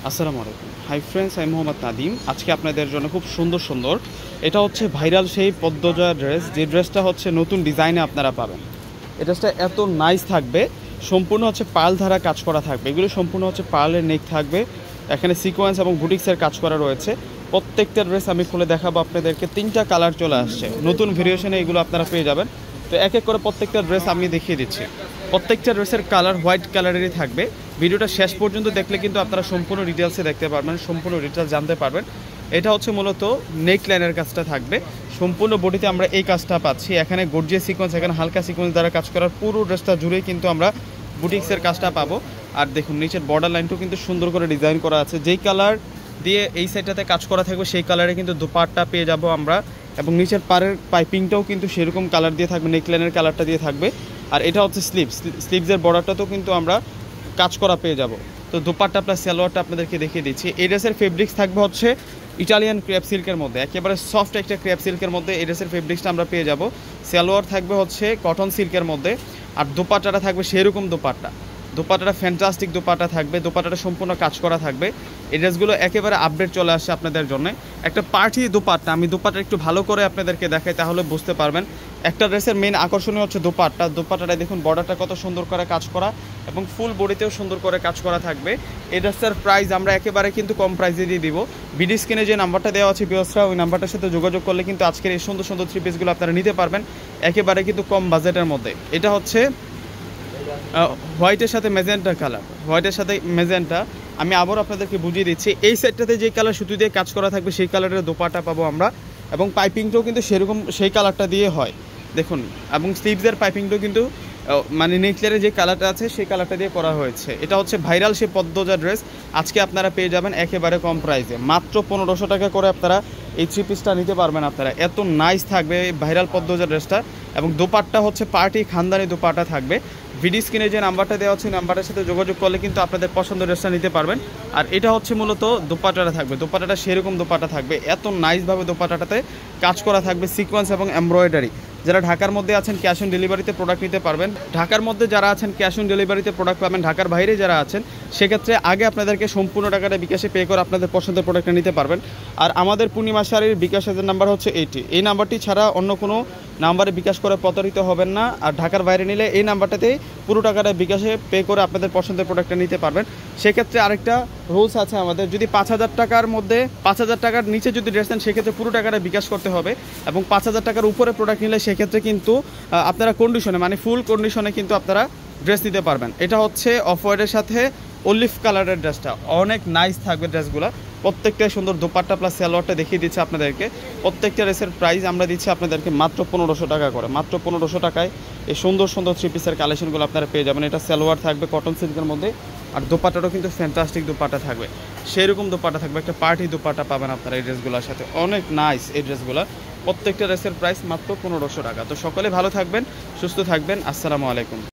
আসসালামু আলাইকুম। Hi friends, আমি মোহাম্মদ নাদিম। আজকে আপনাদের জন্য খুব সুন্দর সুন্দর এটা হচ্ছে ভাইরাল সেই পদ্মজা ড্রেস, যে ড্রেসটা হচ্ছে নতুন ডিজাইনে আপনারা পাবেন। এই ড্রেসটা এত নাইস থাকবে, সম্পূর্ণ হচ্ছে পার্ল ধারা কাজ করা থাকবে। এগুলো সম্পূর্ণ হচ্ছে পার্লের নেক থাকবে, এখানে সিকোয়েন্স এবং বুটিক্সের কাজ করা রয়েছে। প্রত্যেকটা ড্রেস আমি খুলে দেখাবো আপনাদেরকে। 3টা কালার চলে আসছে, নতুন ভেরিয়েশনে এগুলো আপনারা পেয়ে যাবেন। তো এক এক করে প্রত্যেকটা ড্রেস আমি দেখিয়ে দিচ্ছি। প্রত্যেকটা ড্রেসের কালার হোয়াইট কালারেরই থাকবে। ভিডিওটা শেষ পর্যন্ত দেখলে কিন্তু আপনারা সম্পূর্ণ ডিটেলসে দেখতে পারবেন, সম্পূর্ণ ডিটেলস জানতে পারবেন। এটা হচ্ছে মূলত নেক লাইনের কাজটা থাকবে, সম্পূর্ণ বডিতে আমরা এই কাজটা পাচ্ছি। এখানে গর্জিয়াস সিকোয়েন্স, এখানে হালকা সিকোয়েন্স দ্বারা কাজ করার পুরো ড্রেসটা জুড়েই কিন্তু আমরা বুটিক্সের কাজটা পাবো। আর দেখুন নিচের বর্ডার লাইনটাও কিন্তু সুন্দর করে ডিজাইন করা আছে। যেই কালার দিয়ে এই সাইডটাতে কাজ করা থাকবে সেই কালারে কিন্তু দুপাট্টা পেয়ে যাব আমরা, এবং নিচের পাড়ের পাইপিংটাও কিন্তু সেরকম কালার দিয়ে থাকবে, নেকলাইনের কালারটা দিয়ে থাকবে। আর এটা হচ্ছে স্লিভসের বর্ডারটাতেও কিন্তু আমরা কাজ করা পেয়ে যাব। তো দুপাট্টা প্লাস সালোয়ারটা আপনাদেরকে দেখিয়ে দিচ্ছি। এই ড্রেসের ফেব্রিক্স থাকবে হচ্ছে ইটালিয়ান ক্রেপ সিল্কের মধ্যে, একেবারে সফট একটা ক্রেপ সিল্কের মধ্যে এই ড্রেসের ফেব্রিক্সটা আমরা পেয়ে যাব। সালোয়ার থাকবে হচ্ছে কটন সিল্কের মধ্যে, আর দুপাট্টাটা থাকবে সেরকম দুপাট্টা। দুপাট্টাটা ফ্যান্টাস্টিক দুপাট্টা থাকবে, দুপাট্টাটা সম্পূর্ণ কাজ করা থাকবে। এই ড্রেসগুলো একেবারে আপডেট চলে আসছে আপনাদের জন্য। একটা পার্টি দুপাট্টা, আমি দুপাট্টা একটু ভালো করে আপনাদেরকে দেখাই, তাহলে বুঝতে পারবেন। একটা ড্রেসের মেন আকর্ষণীয় হচ্ছে দুপাট্টা। দুপাট্টাটা দেখুন, বর্ডারটা কত সুন্দর করে কাজ করা, এবং ফুল বডিতেও সুন্দর করে কাজ করা থাকবে। এই ড্রেসের প্রাইস আমরা একেবারে কিন্তু কম প্রাইসে দিয়ে দিব। ভিডিও স্ক্রিনে যে নাম্বারটা দেওয়া আছে বিয়সরা, ওই নাম্বারটার সাথে যোগাযোগ করলে কিন্তু আজকের এই সুন্দর সুন্দর থ্রি পিসগুলো আপনারা নিতে পারবেন একেবারে কিন্তু কম বাজেটের মধ্যে। এটা হচ্ছে হোয়াইটের সাথে মেজেন্টা কালার, হোয়াইটের সাথে মেজেন্টা। আমি আবার আপনাদেরকে বুঝিয়ে দিচ্ছি, এই সেটটাতে যে কালার সুতো দিয়ে কাজ করা থাকবে সেই কালারের দোপাট্টা পাবো আমরা, এবং পাইপিংটাও কিন্তু সেরকম সেই কালারটা দিয়ে হয় দেখুন। এবং স্লিভসের পাইপিংটাও কিন্তু মানে নেকলাইনের যে কালারটা আছে সেই কালারটা দিয়ে করা হয়েছে। এটা হচ্ছে ভাইরাল সেই পদ্মজা ড্রেস, আজকে আপনারা পেয়ে যাবেন একেবারে কম প্রাইসে, মাত্র 1500 টাকা করে আপনারা এই থ্রি পিসটা নিতে পারবেন। আপনারা এত নাইস থাকবে এই ভাইরাল পদ্মজা ড্রেসটা, এবং দোপাট্টা হচ্ছে পার্টি খানদানি দোপাট্টা থাকবে। ভিডিও স্ক্রিনে যে নাম্বারটা দেওয়া আছে নাম্বারের সাথে যোগাযোগ করলে কিন্তু আপনাদের পছন্দের ড্রেসটা নিতে পারবেন। আর এটা হচ্ছে মূলত দোপাট্টাটা থাকবে, দোপাট্টাটা সেরকম দোপাট্টা থাকবে, এত নাইসভাবে দোপাট্টাটাতে কাজ করা থাকবে, সিকোয়েন্স এবং এমব্রয়ডারি। যারা ঢাকার মধ্যে আছেন ক্যাশ অন ডেলিভারিতে প্রোডাক্ট নিতে পারবেন। ঢাকার মধ্যে যারা আছেন ক্যাশ অন ডেলিভারিতে প্রোডাক্ট পাবেন। ঢাকার বাইরে যারা আছেন সেক্ষেত্রে আগে আপনাদেরকে সম্পূর্ণ টাকাটা বিকাশে পে করে আপনাদের পছন্দের প্রোডাক্টটা নিতে পারবেন। আর আমাদের পূর্ণিমা শাড়ির বিকাশের নাম্বার হচ্ছে এইটি, এই নাম্বারটি ছাড়া অন্য কোনো নাম্বারে বিকাশ করে প্রতারিত হবেন না। আর ঢাকার বাইরে নিলে এই নাম্বারটাতেই পুরো টাকাটা বিকাশে পে করে আপনাদের পছন্দের প্রোডাক্টটা নিতে পারবেন। সেক্ষেত্রে আরেকটা রুলস আছে আমাদের, যদি 5000 টাকার মধ্যে 5000 টাকার নিচে যদি ড্রেস নেন সেক্ষেত্রে পুরো টাকাটা বিকাশ করতে হবে, এবং 5000 টাকার উপরে প্রোডাক্ট নিলে সেক্ষেত্রে কিন্তু আপনারা কন্ডিশনে মানে ফুল কন্ডিশনে কিন্তু আপনারা ড্রেস নিতে পারবেন। এটা হচ্ছে অফ হোয়াইটের সাথে অলিভ কালারের ড্রেসটা, অনেক নাইস থাকবে ড্রেসগুলো। প্রত্যেকটাই সুন্দর দোপাট্টা প্লাস সালোয়ারটা দেখিয়ে দিচ্ছে আপনাদেরকে। প্রত্যেকটা ড্রেসের প্রাইস আমরা দিচ্ছি আপনাদেরকে মাত্র 1500 টাকা করে, মাত্র 1500 টাকায় এই সুন্দর সুন্দর থ্রি পিসের কালেকশনগুলো আপনারা পেয়ে যাবেন। এটা সালোয়ার থাকবে কটন সিল্কের মধ্যে, আর দোপাট্টাটাও কিন্তু ফ্যান্টাস্টিক দোপাট্টা থাকবে, সেরকম দোপাট্টা থাকবে, একটা পার্টি দোপাট্টা পাবেন আপনারা এই ড্রেসগুলোর সাথে, অনেক নাইস এই ড্রেসগুলো। প্রত্যেকটা ড্রেসের প্রাইস মাত্র 1500 টাকা। তো সকলে ভালো থাকবেন, সুস্থ থাকবেন। আসসালামু আলাইকুম।